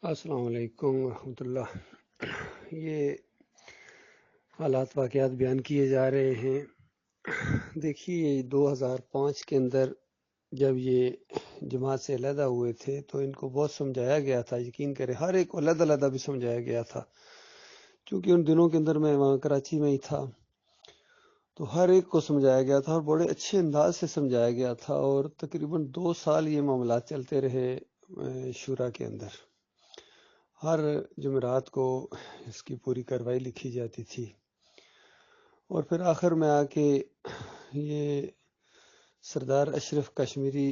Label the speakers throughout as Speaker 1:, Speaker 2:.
Speaker 1: السلام علیکم ورحمۃ اللہ۔ یہ حالات واقعات بیان کیے جا رہے ہیں۔ دیکھیے 2005 کے اندر جب یہ جماعت سے علیحدہ ہوئے تھے تو ان کو بہت سمجھایا گیا تھا، یقین کریں ہر ایک کو علیحدہ علیحدہ بھی سمجھایا گیا تھا، کیونکہ ان دنوں کے اندر میں وہاں کراچی میں ہی تھا، تو ہر ایک کو سمجھایا گیا تھا اور بڑے اچھے انداز سے سمجھایا گیا تھا، اور تقریباً 2 سال یہ معاملات چلتے رہے شورا کے اندر۔ ہر جمعرات کو اس کی پوری کارروائی لکھی جاتی تھی، اور پھر آخر میں آ کے یہ سردار اشرف کشمیری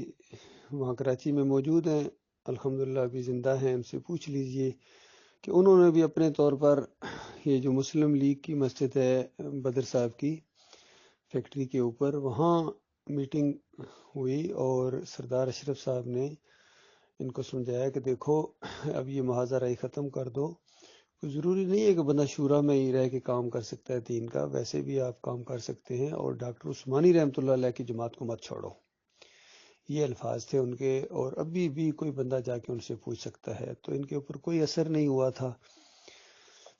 Speaker 1: وہاں کراچی میں موجود ہیں، الحمدللہ ابھی زندہ ہیں، ان سے پوچھ لیجئے کہ انہوں نے بھی اپنے طور پر یہ جو مسلم لیگ کی مسجد ہے بدر صاحب کی فیکٹری کے اوپر، وہاں میٹنگ ہوئی اور سردار اشرف صاحب نے ان کو سمجھایا کہ دیکھو اب یہ محاذہ ہی ختم کر دو، کوئی ضروری نہیں ہے کہ بندہ شورا میں ہی رہ کے کام کر سکتا ہے دین کا، ویسے بھی آپ کام کر سکتے ہیں، اور ڈاکٹر عثمانی رحمۃ اللہ علیہ کی جماعت کو مت چھوڑو، یہ الفاظ تھے ان کے، اور ابھی بھی کوئی بندہ جا کے ان سے پوچھ سکتا ہے، تو ان کے اوپر کوئی اثر نہیں ہوا تھا،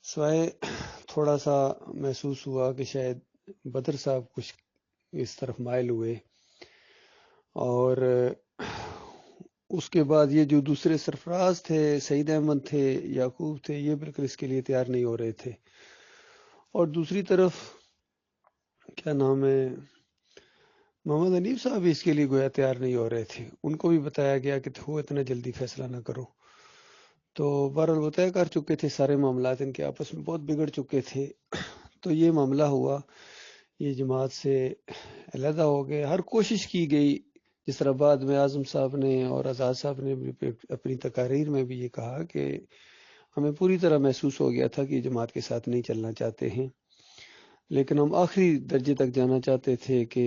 Speaker 1: سوائے تھوڑا سا محسوس ہوا کہ شاید بدر صاحب کچھ اس طرف مائل ہوئے، اور اس کے بعد یہ جو دوسرے سرفراز تھے، سعید احمد تھے، یعقوب تھے، یہ بالکل اس کے لیے تیار نہیں ہو رہے تھے، اور دوسری طرف کیا نام ہے محمد حنیف صاحب بھی اس کے لیے گویا تیار نہیں ہو رہے تھے، ان کو بھی بتایا گیا کہ ہو اتنا جلدی فیصلہ نہ کرو، تو بہرحال وہ طے کر چکے تھے، سارے معاملات ان کے آپس میں بہت بگڑ چکے تھے، تو یہ معاملہ ہوا، یہ جماعت سے علیحدہ ہو گئے، ہر کوشش کی گئی، جس طرح بعد میں اعظم صاحب نے اور آزاد صاحب نے بھی اپنی تقاریر میں بھی یہ کہا کہ ہمیں پوری طرح محسوس ہو گیا تھا کہ یہ جماعت کے ساتھ نہیں چلنا چاہتے ہیں، لیکن ہم آخری درجے تک جانا چاہتے تھے کہ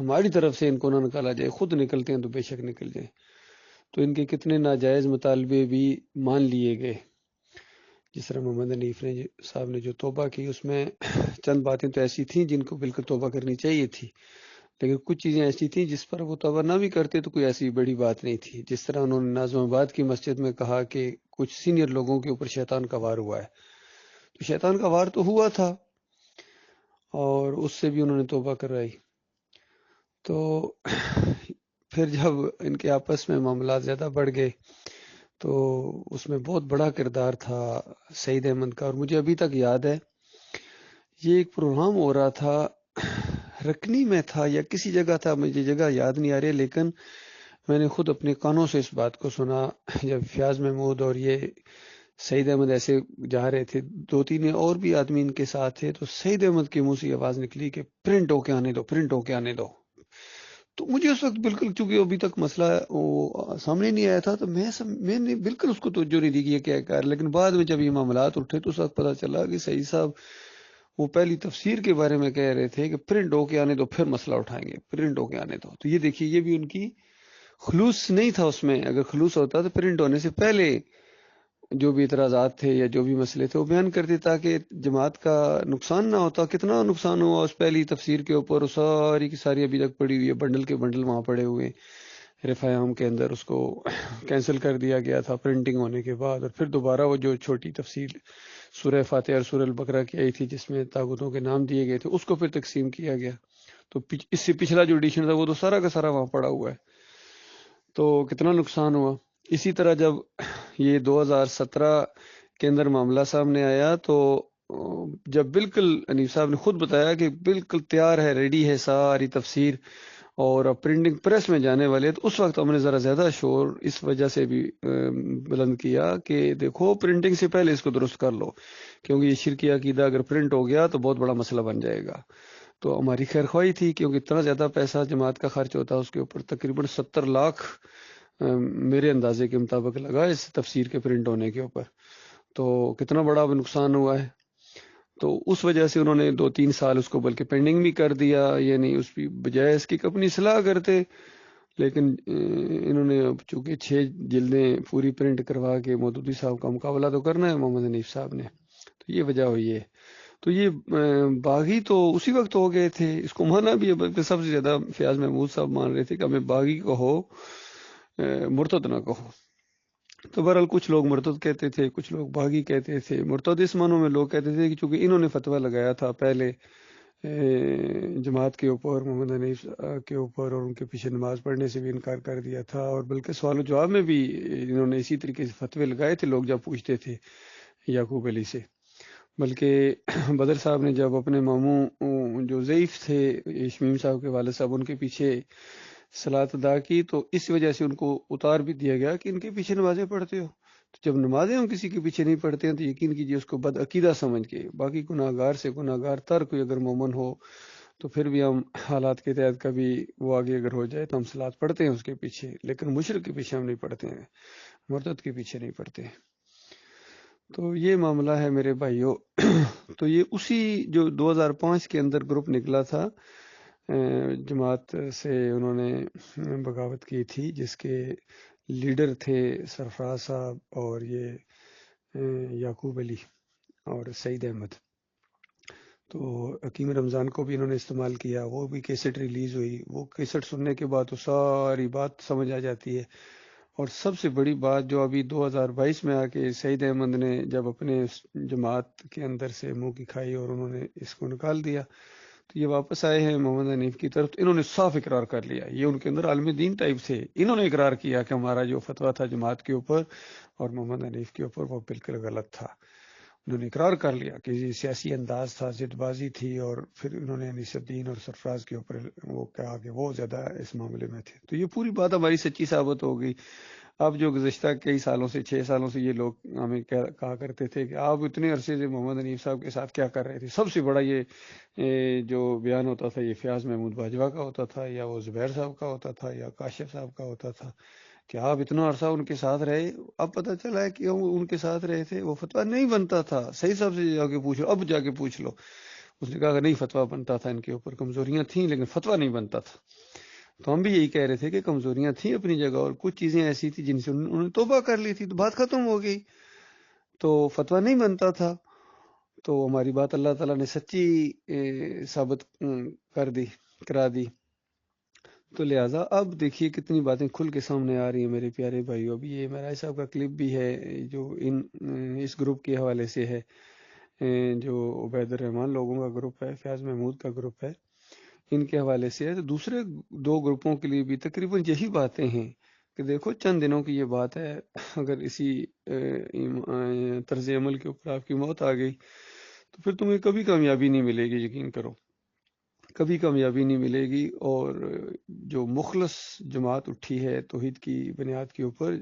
Speaker 1: ہماری طرف سے ان کو نہ نکالا جائے، خود نکلتے ہیں تو بے شک نکل جائیں، تو ان کے کتنے ناجائز مطالبے بھی مان لیے گئے، جس طرح محمد حنیف نے صاحب نے جو توبہ کی، اس میں چند باتیں تو ایسی تھیں جن کو بالکل توبہ کرنی چاہیے تھی، لیکن کچھ چیزیں ایسی تھیں جس پر وہ توبہ نہ بھی کرتے تو کوئی ایسی بڑی بات نہیں تھی، جس طرح انہوں نے ناظم آباد کی مسجد میں کہا کہ کچھ سینئر لوگوں کے اوپر شیطان کا وار ہوا ہے، تو شیطان کا وار تو ہوا تھا، اور اس سے بھی انہوں نے توبہ کرائی، تو پھر جب ان کے آپس میں معاملات زیادہ بڑھ گئے تو اس میں بہت بڑا کردار تھا سعید احمد کا، اور مجھے ابھی تک یاد ہے یہ ایک پروگرام ہو رہا تھا، رکنی میں تھا یا کسی جگہ تھا، مجھے جگہ یاد نہیں آ رہی، لیکن میں نے خود اپنے کانوں سے اس بات کو سنا، جب فیاض محمود اور یہ سعید احمد ایسے جا رہے تھے، 2-3 اور بھی آدمی ان کے ساتھ تھے، تو سعید احمد کے منہ سے آواز نکلی کہ پرنٹ ہو کے آنے دو، پرنٹ ہو کے آنے دو، تو مجھے اس وقت بالکل، چونکہ ابھی تک مسئلہ وہ سامنے نہیں آیا تھا، تو میں نے بالکل اس کو توجہ نہیں دی کہ یہ کیا کر، لیکن بعد میں جب یہ معاملات اٹھے تو اس وقت پتہ چلا کہ سعید صاحب وہ پہلی تفسیر کے بارے میں کہہ رہے تھے کہ پرنٹ ہو کے آنے دو پھر مسئلہ اٹھائیں گے، پرنٹ ہو کے آنے دو، تو یہ دیکھیے یہ بھی ان کی خلوص نہیں تھا اس میں، اگر خلوص ہوتا تو پرنٹ ہونے سے پہلے جو بھی اعتراضات تھے یا جو بھی مسئلے تھے وہ بیان کرتے تاکہ جماعت کا نقصان نہ ہوتا، کتنا نقصان ہوا اس پہلی تفسیر کے اوپر، ساری کی ساری ابھی تک پڑی ہوئی ہے، بنڈل کے بنڈل وہاں پڑے ہوئے رفاع عام کے اندر، اس کو کینسل کر دیا گیا تھا پرنٹنگ ہونے کے بعد، اور پھر دوبارہ وہ جو چھوٹی تفصیل سورہ فاتحہ اور سورہ البقرہ کی آئی تھی جس میں طاغوتوں کے نام دیے گئے تھے، اس کو پھر تقسیم کیا گیا، تو اس سے پچھلا جو ایڈیشن تھا وہ تو سارا کا سارا وہاں پڑا ہوا ہے، تو کتنا نقصان ہوا۔ اسی طرح جب یہ 2017 کے اندر معاملہ سامنے آیا تو جب بالکل حنیف صاحب نے خود بتایا کہ بالکل تیار ہے، ریڈی ہے ساری تفسیر اور اب پرنٹنگ پریس میں جانے والے، تو اس وقت ہم نے ذرا زیادہ شور اس وجہ سے بھی بلند کیا کہ دیکھو پرنٹنگ سے پہلے اس کو درست کر لو، کیونکہ یہ شرکی عقیدہ اگر پرنٹ ہو گیا تو بہت بڑا مسئلہ بن جائے گا، تو ہماری خیر خواہی تھی کیونکہ اتنا زیادہ پیسہ جماعت کا خرچ ہوتا ہے، اس کے اوپر تقریباً 70 لاکھ میرے اندازے کے مطابق لگا اس تفسیر کے پرنٹ ہونے کے اوپر، تو کتنا بڑا نقصان ہوا ہے، تو اس وجہ سے انہوں نے 2-3 سال اس کو بلکہ پینڈنگ بھی کر دیا، یعنی اس کی بجائے اس کی اپنی اصلاح کرتے، لیکن انہوں نے چونکہ 6 جلدیں پوری پرنٹ کروا کے مودودی صاحب کا مقابلہ تو کرنا ہے محمد حنیف صاحب نے، تو یہ وجہ ہوئی ہے، تو یہ باغی تو اسی وقت ہو گئے تھے، اس کو مانا بھی ہے، بلکہ سب سے زیادہ فیاض محمود صاحب مان رہے تھے کہ ہمیں باغی کہو مرتد نہ کہو، تو بہرحال کچھ لوگ مرتد کہتے تھے، کچھ لوگ باغی کہتے تھے۔ مرتد اس معنوں میں لوگ کہتے تھے کہ چونکہ انہوں نے فتویٰ لگایا تھا پہلے جماعت کے اوپر، محمد حنیف کے اوپر، اور ان کے پیچھے نماز پڑھنے سے بھی انکار کر دیا تھا، اور بلکہ سوال و جواب میں بھی انہوں نے اسی طریقے سے فتوے لگائے تھے لوگ جب پوچھتے تھے یعقوب علی سے۔ بلکہ بدر صاحب نے جب اپنے ماموں جو ضعیف تھے شمیم صاحب کے والد صاحب، ان کے پیچھے صلاۃ ادا کی تو اس وجہ سے ان کو اتار بھی دیا گیا کہ ان کے پیچھے نمازیں پڑھتے ہو۔ تو جب نمازیں ہم کسی کے پیچھے نہیں پڑھتے ہیں تو یقین کیجیے اس کو بد عقیدہ سمجھ کے، باقی گناہ گار سے گناہ گار تر کوئی اگر مومن ہو تو پھر بھی ہم حالات کے تحت کبھی وہ آگے اگر ہو جائے تو ہم صلاۃ پڑھتے ہیں اس کے پیچھے، لیکن مشرک کے پیچھے ہم نہیں پڑھتے ہیں، مرتد کے پیچھے نہیں پڑھتے ہیں۔ تو یہ معاملہ ہے میرے بھائیوں۔ تو یہ اسی جو 2005 کے اندر گروپ نکلا تھا جماعت سے، انہوں نے بغاوت کی تھی، جس کے لیڈر تھے سرفراز صاحب اور یہ یعقوب علی اور سعید احمد۔ تو حکیم رمضان کو بھی انہوں نے استعمال کیا، وہ بھی کیسٹ ریلیز ہوئی، وہ کیسٹ سننے کے بعد تو ساری بات سمجھ آ جاتی ہے۔ اور سب سے بڑی بات جو ابھی 2022 میں آ کے سعید احمد نے جب اپنے جماعت کے اندر سے منہ کی کھائی اور انہوں نے اس کو نکال دیا، تو یہ واپس آئے ہیں محمد حنیف کی طرف، انہوں نے صاف اقرار کر لیا، یہ ان کے اندر عالم دین ٹائپ تھے، انہوں نے اقرار کیا کہ ہمارا جو فتویٰ تھا جماعت کے اوپر اور محمد حنیف کے اوپر وہ بالکل غلط تھا۔ انہوں نے اقرار کر لیا کہ یہ سیاسی انداز تھا، ضد بازی تھی، اور پھر انہوں نے انیس الدین اور سرفراز کے اوپر وہ کہا کہ وہ زیادہ اس معاملے میں تھے۔ تو یہ پوری بات ہماری سچی ثابت ہو گئی۔ اب جو گزشتہ کئی سالوں سے 6 سالوں سے یہ لوگ ہمیں کہا کرتے تھے کہ آپ اتنے عرصے سے محمد حنیف صاحب کے ساتھ کیا کر رہے تھے، سب سے بڑا یہ جو بیان ہوتا تھا یہ فیاض محمود باجوہ کا ہوتا تھا، یا وہ زبیر صاحب کا ہوتا تھا، یا کاشف صاحب کا ہوتا تھا کہ آپ اتنا عرصہ ان کے ساتھ رہے۔ اب پتہ چلا ہے کہ ہم ان کے ساتھ رہے تھے، وہ فتویٰ نہیں بنتا تھا۔ صحیح صاحب سے جا کے پوچھو، اب جا کے پوچھ لو، اس نے کہا کہ نہیں فتویٰ بنتا تھا، ان کے اوپر کمزوریاں تھیں لیکن فتویٰ نہیں بنتا تھا۔ تو ہم بھی یہی کہہ رہے تھے کہ کمزوریاں تھیں اپنی جگہ، اور کچھ چیزیں ایسی تھیں جن سے انہوں نے توبہ کر لی تھی، تو بات ختم ہو گئی، تو فتویٰ نہیں بنتا تھا۔ تو ہماری بات اللہ تعالیٰ نے سچی ثابت کرا دی۔ تو لہٰذا اب دیکھیے کتنی باتیں کھل کے سامنے آ رہی ہیں میرے پیارے بھائیو۔ اب یہ معراج صاحب کا کلپ بھی ہے جو اس گروپ کے حوالے سے ہے، جو عبید الرحمان لوگوں کا گروپ ہے، فیاض محمود کا گروپ ہے، ان کے حوالے سے ہے۔ تو دوسرے 2 گروپوں کے لیے بھی تقریباً یہی باتیں ہیں کہ دیکھو چند دنوں کی یہ بات ہے، اگر اسی طرز عمل کے اوپر آپ کی موت آ گئی تو پھر تمہیں کبھی کامیابی نہیں ملے گی، یقین کرو، کبھی کامیابی نہیں ملے گی۔ اور جو مخلص جماعت اٹھی ہے توحید کی بنیاد کے اوپر،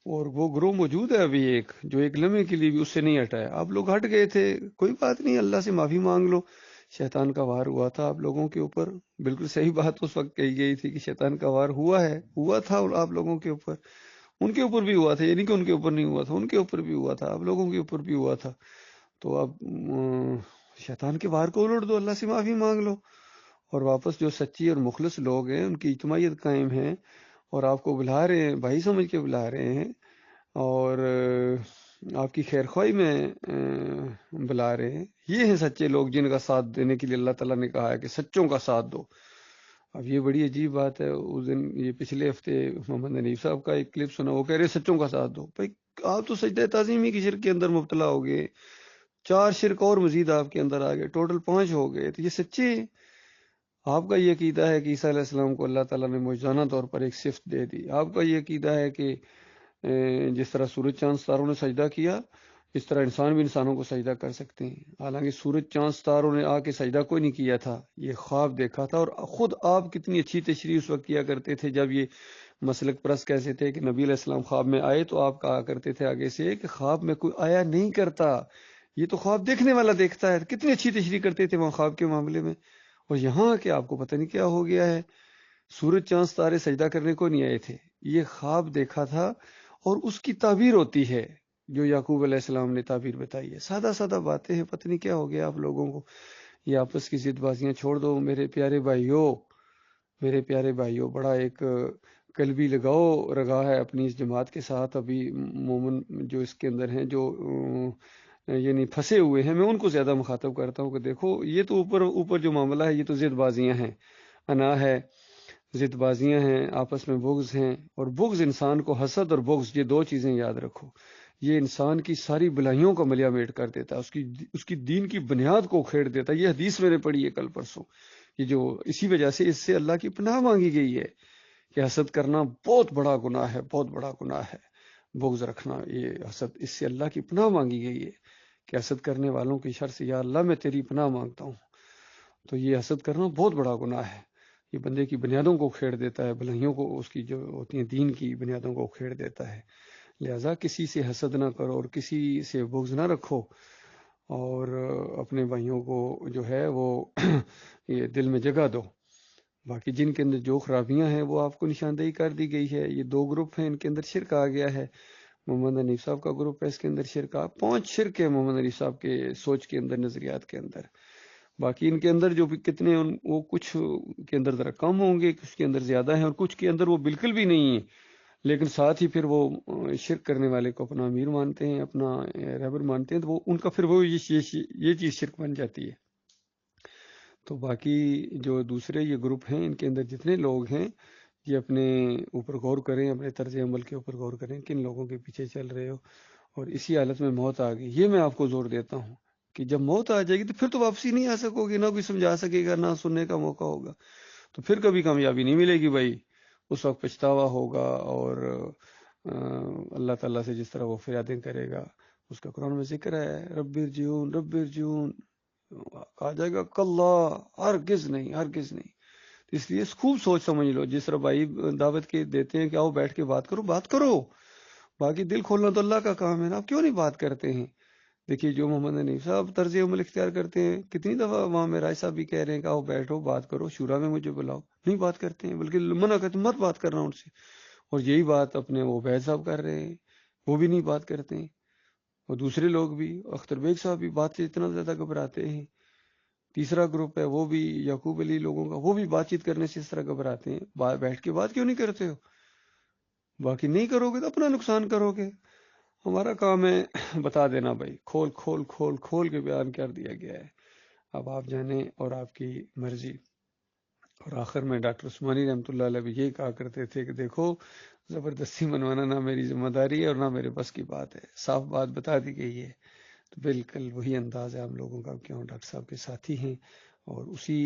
Speaker 1: اور وہ گروہ موجود ہے ابھی، ایک جو ایک لمحے کے لیے بھی اس سے نہیں ہٹا ہے۔ آپ لوگ ہٹ گئے تھے، کوئی بات نہیں، اللہ سے معافی مانگ لو، شیطان کا وار ہوا تھا آپ لوگوں کے اوپر، بالکل صحیح بات اس وقت کہی گئی تھی کہ شیطان کا وار ہوا تھا آپ لوگوں کے اوپر، ان کے اوپر بھی ہوا تھا، یعنی کہ ان کے اوپر نہیں ہوا تھا، ان کے اوپر بھی ہوا تھا، آپ لوگوں کے اوپر بھی ہوا تھا۔ تو اب شیطان کے وار کو الٹ دو، اللہ سے معافی مانگ لو، اور واپس جو سچی اور مخلص لوگ ہیں ان کی اجتماعیت قائم ہے، اور آپ کو بلا رہے ہیں، بھائی سمجھ کے بلا رہے ہیں، اور آپ کی خیر خواہی میں بلا رہے ہیں، یہ ہیں سچے لوگ جن کا ساتھ دینے کے لیے اللہ تعالیٰ نے کہا ہے کہ سچوں کا ساتھ دو۔ اب یہ بڑی عجیب بات ہے، اس دن یہ پچھلے ہفتے محمد حنیف صاحب کا ایک کلپ سنا، وہ کہہ رہے سچوں کا ساتھ دو۔ بھائی آپ تو سجدہ تعظیمی کی شرک کے اندر مبتلا ہو گئے، 4 شرک اور مزید آپ کے اندر آ گئے، ٹوٹل 5 ہو گئے، تو یہ سچے ہیں؟ آپ کا یہ عقیدہ ہے کہ عیسیٰ علیہ السلام کو اللہ تعالیٰ نے معجزانہ طور پر ایک صفت دے دی، آپ کا یہ عقیدہ ہے کہ جس طرح سورج چاند ستاروں نے سجدہ کیا اس طرح انسان بھی انسانوں کو سجدہ کر سکتے ہیں، حالانکہ سورج چاند ستاروں نے آ کے سجدہ کوئی نہیں کیا تھا، یہ خواب دیکھا تھا۔ اور خود آپ کتنی اچھی تشریح اس وقت کیا کرتے تھے جب یہ مسلک پرست کیسے تھے کہ نبی علیہ السلام خواب میں آئے تو آپ کہا کرتے تھے آگے سے کہ خواب میں کوئی آیا نہیں کرتا، یہ تو خواب دیکھنے والا دیکھتا ہے، کتنی اچھی تشریح کرتے تھے وہاں خواب کے معاملے میں۔ اور یہاں کہ آپ کو پتہ نہیں کیا ہو گیا ہے، سورج چاند ستارے سجدہ کرنے کو نہیں آئے تھے، یہ خواب دیکھا تھا، اور اس کی تعبیر ہوتی ہے جو یعقوب علیہ السلام نے تعبیر بتائی ہے۔ سادہ سادہ باتیں ہیں، پتہ نہیں کیا ہو گیا آپ لوگوں کو، یہ آپس کی ضد بازیاں چھوڑ دو میرے پیارے بھائیوں، بڑا ایک قلبی لگاؤ رگا ہے اپنی اس جماعت کے ساتھ، ابھی مومن جو اس کے اندر ہیں جو یعنی پھنسے ہوئے ہیں، میں ان کو زیادہ مخاطب کرتا ہوں کہ دیکھو یہ تو اوپر جو معاملہ ہے یہ تو ضد بازیاں ہیں، انا ہے، ضد بازیاں ہیں، آپس میں بغض ہیں، اور بغض انسان کو، حسد اور بغض، یہ دو چیزیں یاد رکھو، یہ انسان کی ساری بلائیوں کو ملیا میٹ کر دیتا ہے، اس کی دین کی بنیاد کو کھیڑ دیتا ہے۔ یہ حدیث میں نے پڑھی ہے کل پرسوں، یہ جو اسی وجہ سے اس سے اللہ کی پناہ مانگی گئی ہے کہ حسد کرنا بہت بڑا گناہ ہے، بہت بڑا گناہ ہے، بغض رکھنا، یہ حسد، اس سے اللہ کی پناہ مانگی گئی ہے کہ حسد کرنے والوں کی شر سے یا اللہ میں تیری پناہ مانگتا ہوں۔ تو یہ حسد کرنا بہت بڑا گناہ ہے، یہ بندے کی بنیادوں کو کھیڑ دیتا ہے، بھلائیوں کو، اس کی جو ہوتی ہیں دین کی بنیادوں کو کھیڑ دیتا ہے۔ لہذا کسی سے حسد نہ کرو اور کسی سے بغض نہ رکھو، اور اپنے بھائیوں کو جو ہے وہ یہ دل میں جگہ دو۔ باقی جن کے اندر جو خرابیاں ہیں وہ آپ کو نشاندہی کر دی گئی ہے۔ یہ دو گروپ ہیں، ان کے اندر شرک آ گیا ہے۔ محمد حنیف صاحب کا گروپ ہے، اس کے اندر شرک 5 شرک ہے محمد حنیف صاحب کے سوچ کے اندر، نظریات کے اندر۔ باقی ان کے اندر جو بھی کتنے، وہ کچھ کے اندر ذرا کم ہوں گے، کچھ کے اندر زیادہ ہیں، اور کچھ کے اندر وہ بالکل بھی نہیں ہیں، لیکن ساتھ ہی پھر وہ شرک کرنے والے کو اپنا امیر مانتے ہیں، اپنا رہبر مانتے ہیں، تو وہ ان کا پھر وہ یہ چیز شرک بن جاتی ہے۔ تو باقی جو دوسرے یہ گروپ ہیں، ان کے اندر جتنے لوگ ہیں، یہ اپنے اوپر غور کریں، اپنے طرز عمل کے اوپر غور کریں، کن لوگوں کے پیچھے چل رہے ہو۔ اور اسی حالت میں موت آ گئی، یہ میں آپ کو زور دیتا ہوں کہ جب موت آ جائے گی تو پھر تو واپسی نہیں آ سکو گی، نہ کوئی سمجھا سکے گا، نہ سننے کا موقع ہوگا، تو پھر کبھی کامیابی نہیں ملے گی بھائی۔ اس وقت پچھتاوا ہوگا، اور اللہ تعالیٰ سے جس طرح وہ فریادیں کرے گا، اس کا قرآن میں ذکر ہے، رب ارجعون رب ارجعون، کہا جائے گا کلا، ہرگز نہیں، ہرگز نہیں۔ اس لیے خوب سوچ سمجھ لو، جس طرح بھائی دعوت کے دیتے ہیں کہ آؤ بیٹھ کے بات کرو، بات کرو، باقی دل کھولنا تو اللہ کا کام ہے نا، آپ کیوں نہیں بات کرتے ہیں؟ دیکھیے جو محمد حنیف صاحب طرز عمل اختیار کرتے ہیں، کتنی دفعہ وہاں میں رائے صاحب بھی کہہ رہے ہیں کہ آؤ بیٹھو بات کرو، شورا میں مجھے بلاؤ، نہیں بات کرتے ہیں، بلکہ منع کرتے مت بات کرنا ان سے۔ اور یہی بات اپنے وہ عبید صاحب کر رہے ہیں، وہ بھی نہیں بات کرتے ہیں، اور دوسرے لوگ بھی، اختر بیگ صاحب بھی بات سے اتنا زیادہ گھبراتے ہیں۔ تیسرا گروپ ہے وہ بھی یعقوب علی لوگوں کا، وہ بھی بات چیت کرنے سے اس طرح گھبراتے ہیں، بیٹھ کے بات کیوں نہیں کرتے ہو؟ باقی نہیں کرو گے تو اپنا نقصان کرو گے۔ ہمارا کام ہے بتا دینا بھائی، کھول کھول کھول کھول کے بیان کر دیا گیا ہے، اب آپ جانیں اور آپ کی مرضی۔ اور آخر میں ڈاکٹر عثمانی رحمۃ اللہ علیہ بھی یہی کہا کرتے تھے کہ دیکھو، زبردستی منوانا نہ میری ذمہ داری ہے اور نہ میرے بس کی بات ہے، صاف بات بتا دی گئی ہے۔ تو بالکل وہی انداز ہے ہم لوگوں کا، کیوں ڈاکٹر صاحب کے ساتھی ہیں، اور اسی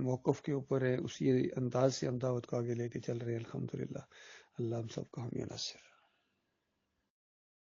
Speaker 1: موقف کے اوپر ہے، اسی انداز سے ہم دعوت کو آگے لے کے چل رہے ہیں، الحمدللہ۔ اللہ ہم سب کو حامی و ناصر۔